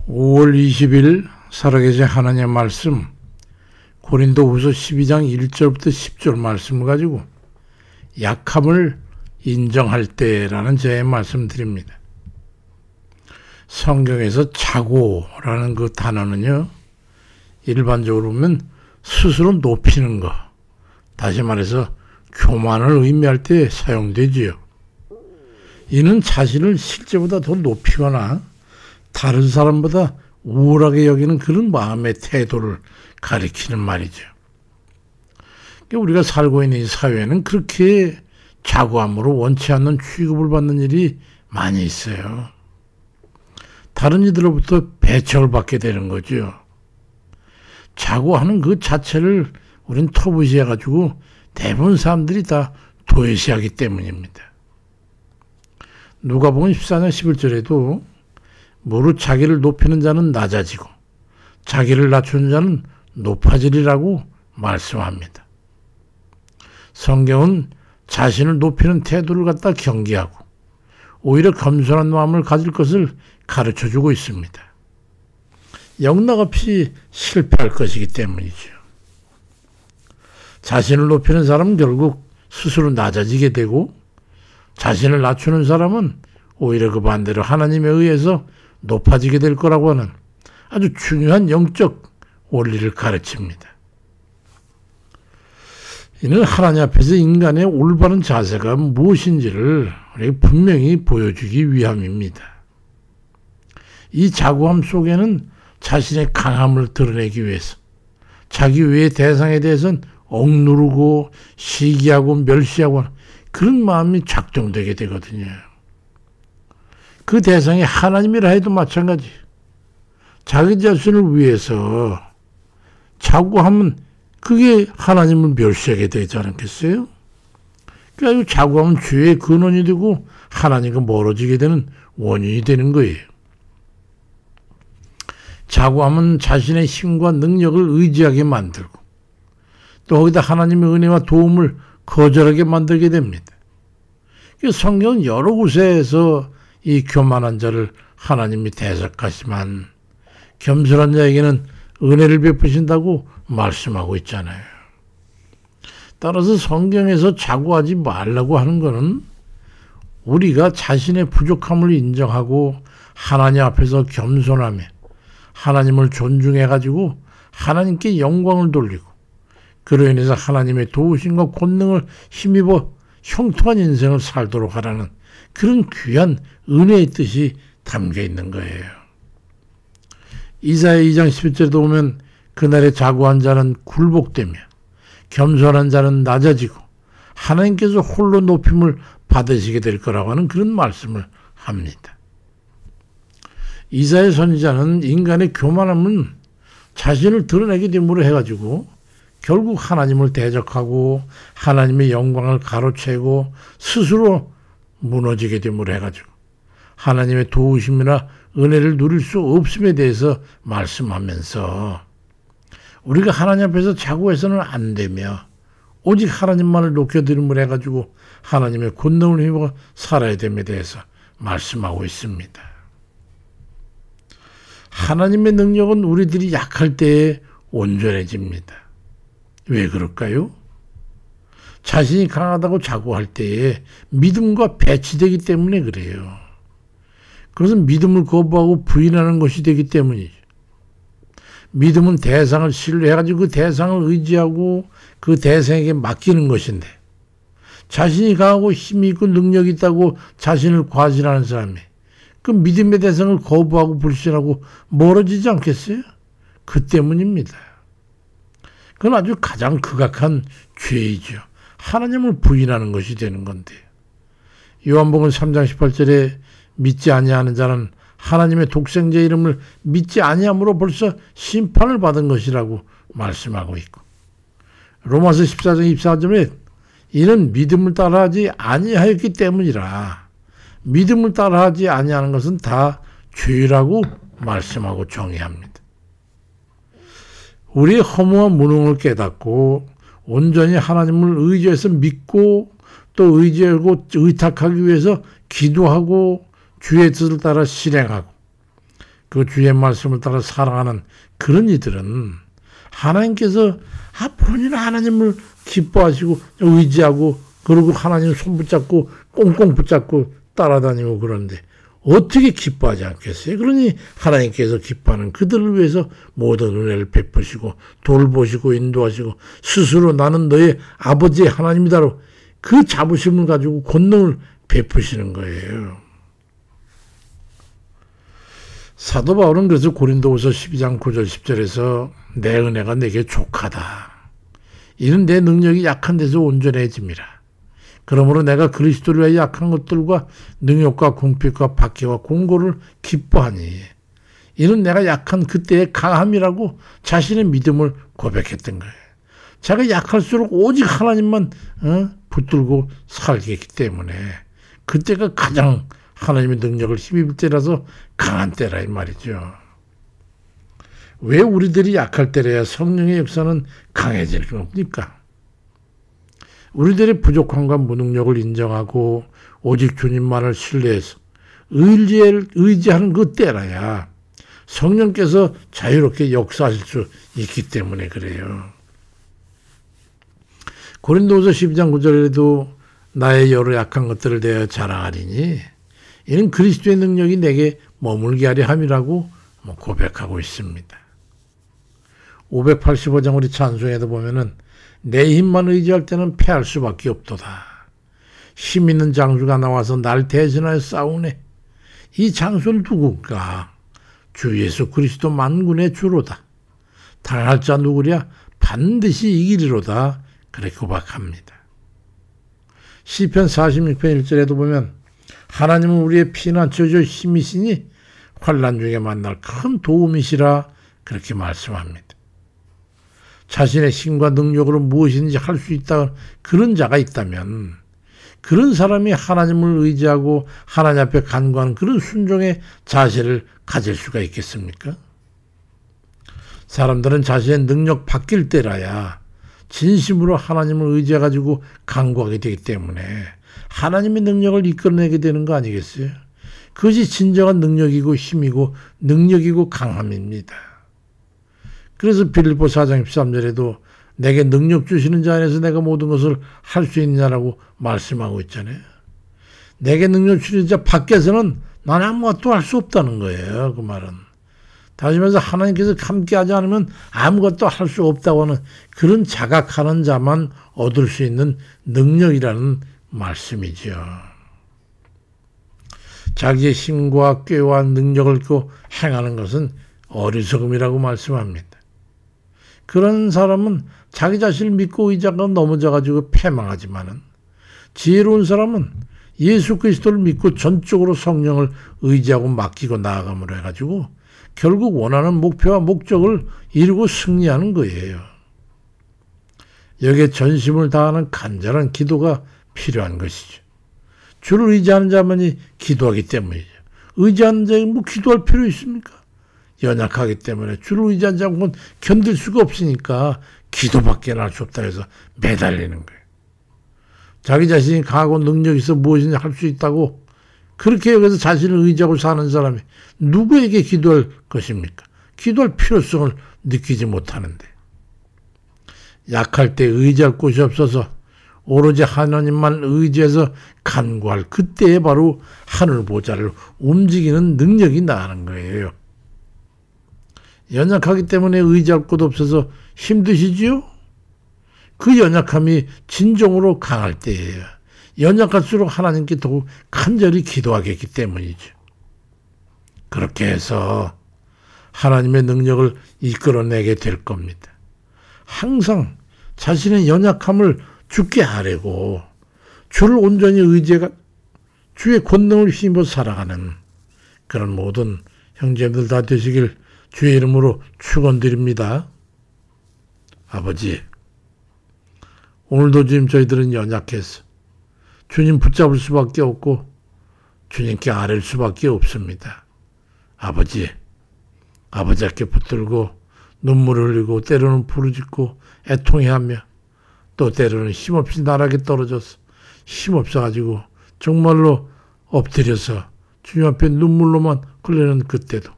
5월 20일 살아계신 하나님의 말씀 고린도후서 12장 1절부터 10절 말씀을 가지고 약함을 인정할 때라는 제의 말씀드립니다. 성경에서 자고라는 그 단어는요, 일반적으로 보면 스스로 높이는 것, 다시 말해서 교만을 의미할 때 사용되지요. 이는 자신을 실제보다 더 높이거나 다른 사람보다 우월하게 여기는 그런 마음의 태도를 가리키는 말이죠. 우리가 살고 있는 이 사회는 그렇게 자고함으로 원치 않는 취급을 받는 일이 많이 있어요. 다른 이들로부터 배척을 받게 되는 거죠. 자고하는 그 자체를 우린 터부시해가지고 대부분 사람들이 다 도외시하기 때문입니다. 누가복음 14장 11절에도 무릇 자기를 높이는 자는 낮아지고 자기를 낮추는 자는 높아지리라고 말씀합니다. 성경은 자신을 높이는 태도를 갖다 경계하고 오히려 겸손한 마음을 가질 것을 가르쳐주고 있습니다. 영락없이 실패할 것이기 때문이죠. 자신을 높이는 사람은 결국 스스로 낮아지게 되고 자신을 낮추는 사람은 오히려 그 반대로 하나님에 의해서 높아지게 될 거라고 하는 아주 중요한 영적 원리를 가르칩니다. 이는 하나님 앞에서 인간의 올바른 자세가 무엇인지를 분명히 보여주기 위함입니다. 이 자고함 속에는 자신의 강함을 드러내기 위해서 자기 외의 대상에 대해서는 억누르고 시기하고 멸시하고 그런 마음이 작동되게 되거든요. 그 대상이 하나님이라 해도 마찬가지. 자기 자신을 위해서 자고하면 그게 하나님을 멸시하게 되지 않겠어요? 그래서 자고하면 죄의 근원이 되고 하나님과 멀어지게 되는 원인이 되는 거예요. 자고하면 자신의 힘과 능력을 의지하게 만들고 또 거기다 하나님의 은혜와 도움을 거절하게 만들게 됩니다. 성경은 여러 곳에서 이 교만한 자를 하나님이 대적하시만 겸손한 자에게는 은혜를 베푸신다고 말씀하고 있잖아요. 따라서 성경에서 자고하지 말라고 하는 것은 우리가 자신의 부족함을 인정하고 하나님 앞에서 겸손하며 하나님을 존중해가지고 하나님께 영광을 돌리고 그로 인해서 하나님의 도우심과 권능을 힘입어 형통한 인생을 살도록 하라는 그런 귀한 은혜의 뜻이 담겨 있는 거예요. 이사야 2장 11절에도 보면 그날에 자고한 자는 굴복되며 겸손한 자는 낮아지고 하나님께서 홀로 높임을 받으시게 될 거라고 하는 그런 말씀을 합니다. 이사야 선지자는 인간의 교만함은 자신을 드러내게 됨으로 해가지고 결국 하나님을 대적하고 하나님의 영광을 가로채고 스스로 무너지게 됨으로 해가지고 하나님의 도우심이나 은혜를 누릴 수 없음에 대해서 말씀하면서 우리가 하나님 앞에서 자고해서는 안 되며 오직 하나님만을 높여드림으로 해가지고 하나님의 권능을 힘입어 살아야 됨에 대해서 말씀하고 있습니다. 하나님의 능력은 우리들이 약할 때에 온전해집니다. 왜 그럴까요? 자신이 강하다고 자고할 때에 믿음과 배치되기 때문에 그래요. 그것은 믿음을 거부하고 부인하는 것이 되기 때문이죠. 믿음은 대상을 신뢰해가지고 그 대상을 의지하고 그 대상에게 맡기는 것인데 자신이 강하고 힘이 있고 능력이 있다고 자신을 과신하는 사람이 그 믿음의 대상을 거부하고 불신하고 멀어지지 않겠어요? 그 때문입니다. 그건 아주 가장 극악한 죄이죠. 하나님을 부인하는 것이 되는 건데 요한복음 3장 18절에 믿지 아니하는 자는 하나님의 독생자 이름을 믿지 아니함으로 벌써 심판을 받은 것이라고 말씀하고 있고 로마서 14장 24절에 이는 믿음을 따라하지 아니하였기 때문이라 믿음을 따라하지 아니하는 것은 다 죄라고 말씀하고 정의합니다. 우리의 허무한 무능을 깨닫고 온전히 하나님을 의지해서 믿고 또 의지하고 의탁하기 위해서 기도하고 주의 뜻을 따라 실행하고 그 주의 말씀을 따라 살아가는 그런 이들은 하나님께서 본인은 하나님을 기뻐하시고 의지하고 그리고 하나님 손 붙잡고 꽁꽁 붙잡고 따라다니고 그러는데 어떻게 기뻐하지 않겠어요? 그러니 하나님께서 기뻐하는 그들을 위해서 모든 은혜를 베푸시고 돌보시고 인도하시고 스스로 나는 너의 아버지의 하나님이다로 그 자부심을 가지고 권능을 베푸시는 거예요. 사도 바울은 그래서 고린도후서 12장 9절 10절에서 내 은혜가 내게 족하다. 이는 내 능력이 약한 데서 온전해짐이라. 그러므로 내가 그리스도를 위하여 약한 것들과 능욕과 궁핍과 박해와 공고를 기뻐하니 이는 내가 약한 그때의 강함이라고 자신의 믿음을 고백했던 거예요. 자기가 약할수록 오직 하나님만 붙들고 살겠기 때문에 그때가 가장 하나님의 능력을 힘입을 때라서 강한 때라 이 말이죠. 왜 우리들이 약할 때라야 성령의 역사는 강해지는 겁니까? 우리들의 부족함과 무능력을 인정하고 오직 주님만을 신뢰해서 의지하는 그 때라야 성령께서 자유롭게 역사하실 수 있기 때문에 그래요. 고린도후서 12장 9절에도 나의 여러 약한 것들을 대하여 자랑하리니 이는 그리스도의 능력이 내게 머물게 하려 함이라고 고백하고 있습니다. 585장 우리 찬송에도 보면은 내 힘만 의지할 때는 패할 수밖에 없도다. 힘 있는 장수가 나와서 날 대신하여 싸우네. 이 장수는 누굴까? 주 예수 그리스도 만군의 주로다. 당할 자 누구랴? 반드시 이기리로다. 그렇게 고백합니다. 시편 46편 1절에도 보면 하나님은 우리의 피난처죠 힘이시니 환난 중에 만날 큰 도움이시라 그렇게 말씀합니다. 자신의 힘과 능력으로 무엇인지 할 수 있다 그런 자가 있다면 그런 사람이 하나님을 의지하고 하나님 앞에 간구하는 그런 순종의 자세를 가질 수가 있겠습니까? 사람들은 자신의 능력 바뀔 때라야 진심으로 하나님을 의지해가지고 간구하게 되기 때문에 하나님의 능력을 이끌어내게 되는 거 아니겠어요? 그것이 진정한 능력이고 힘이고 능력이고 강함입니다. 그래서 빌립보 4장 13절에도 내게 능력 주시는 자 안에서 내가 모든 것을 할 수 있느냐라고 말씀하고 있잖아요. 내게 능력 주시는 자 밖에서는 난 아무것도 할 수 없다는 거예요. 그 말은. 다시 말해서 하나님께서 함께하지 않으면 아무것도 할 수 없다고 하는 그런 자각하는 자만 얻을 수 있는 능력이라는 말씀이죠. 자기의 힘과 꾀와 능력을 그 행하는 것은 어리석음이라고 말씀합니다. 그런 사람은 자기 자신을 믿고 의지하고 넘어져가지고 패망하지만은 지혜로운 사람은 예수 그리스도를 믿고 전적으로 성령을 의지하고 맡기고 나아감으로 해가지고 결국 원하는 목표와 목적을 이루고 승리하는 거예요. 여기에 전심을 다하는 간절한 기도가 필요한 것이죠. 주를 의지하는 자만이 기도하기 때문이죠. 의지하는 자에게 뭐 기도할 필요 있습니까? 연약하기 때문에 주를 의지하는 자는 견딜 수가 없으니까 기도밖에 할 수 없다 해서 매달리는 거예요. 자기 자신이 강하고 능력이 있어 무엇이든지 할 수 있다고 그렇게 여기서 자신을 의지하고 사는 사람이 누구에게 기도할 것입니까? 기도할 필요성을 느끼지 못하는데 약할 때 의지할 곳이 없어서 오로지 하나님만 의지해서 간구할 그때에 바로 하늘 보좌를 움직이는 능력이 나는 거예요. 연약하기 때문에 의지할 곳 없어서 힘드시지요? 그 연약함이 진정으로 강할 때예요. 연약할수록 하나님께 더욱 간절히 기도하겠기 때문이죠. 그렇게 해서 하나님의 능력을 이끌어내게 될 겁니다. 항상 자신의 연약함을 주께 아뢰고 주를 온전히 의지해 주의 권능을 힘입어 살아가는 그런 모든 형제들 다 되시길 주의 이름으로 축원드립니다. 아버지, 오늘도 지금 저희들은 연약해서 주님 붙잡을 수밖에 없고 주님께 아랠 수밖에 없습니다. 아버지, 아버지께 붙들고 눈물을 흘리고 때로는 부르짖고 애통해하며 또 때로는 힘없이 나락에 떨어져서 힘없어가지고 정말로 엎드려서 주님 앞에 눈물로만 흘리는 그때도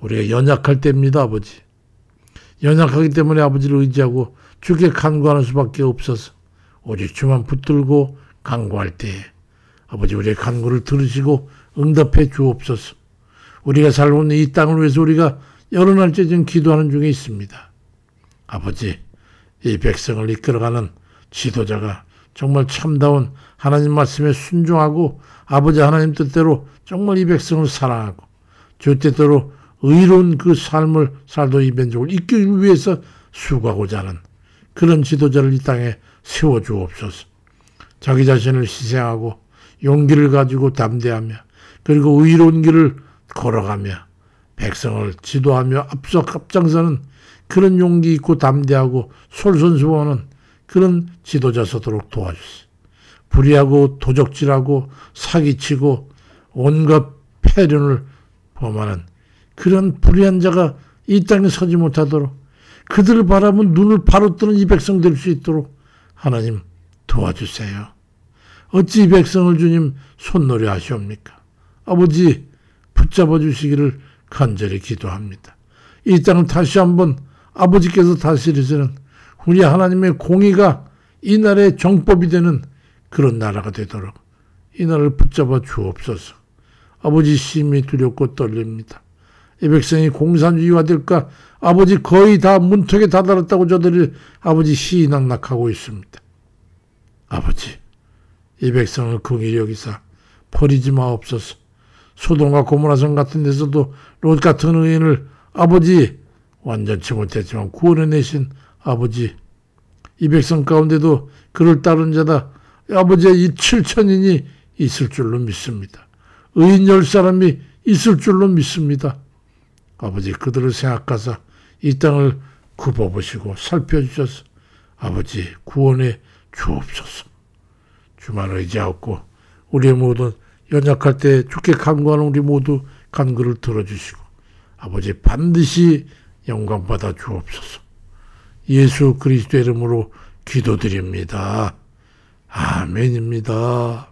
우리가 연약할 때입니다, 아버지. 연약하기 때문에 아버지를 의지하고 주께 간구하는 수밖에 없어서 오직 주만 붙들고 간구할 때에 아버지 우리의 간구를 들으시고 응답해 주옵소서. 우리가 살고 있는 이 땅을 위해서 우리가 여러 날째 지금 기도하는 중에 있습니다. 아버지, 이 백성을 이끌어가는 지도자가 정말 참다운 하나님 말씀에 순종하고 아버지 하나님 뜻대로 정말 이 백성을 사랑하고 주 뜻대로 의로운 그 삶을 살도 이 민족을 이끌기 위해서 수고하고자 하는 그런 지도자를 이 땅에 세워주옵소서. 자기 자신을 희생하고 용기를 가지고 담대하며 그리고 의로운 길을 걸어가며 백성을 지도하며 앞장서는 그런 용기 있고 담대하고 솔선수범하는 그런 지도자 서도록 도와주세요. 불의하고 도적질하고 사기치고 온갖 폐륜을 범하는 그런 불의한 자가 이 땅에 서지 못하도록 그들을 바라보면 눈을 바로 뜨는 이 백성 될 수 있도록 하나님 도와주세요. 어찌 이 백성을 주님 손놀이 하시옵니까? 아버지 붙잡아 주시기를 간절히 기도합니다. 이 땅을 다시 한번 아버지께서 다스리시는 우리 하나님의 공의가 이 나라의 정법이 되는 그런 나라가 되도록 이 나라를 붙잡아 주옵소서. 아버지 심히 두렵고 떨립니다. 이 백성이 공산주의화 될까 아버지 거의 다 문턱에 다다랐다고 저들이 아버지 시의낙낙하고 있습니다. 아버지 이 백성을 긍휼히 여기사 버리지 마옵소서. 소돔과 고모라성 같은 데서도 롯 같은 의인을 아버지 완전치 못했지만 구원해내신 아버지 이 백성 가운데도 그를 따른 자다 아버지의 이 7천인이 있을 줄로 믿습니다. 의인 10사람이 있을 줄로 믿습니다. 아버지 그들을 생각하사 이 땅을 굽어보시고 살펴주셔서 아버지 구원해 주옵소서. 주만 의지하고 우리의 모든 연약할 때 주께 간구하는 우리 모두 간구를 들어주시고 아버지 반드시 영광 받아 주옵소서. 예수 그리스도의 이름으로 기도드립니다. 아멘입니다.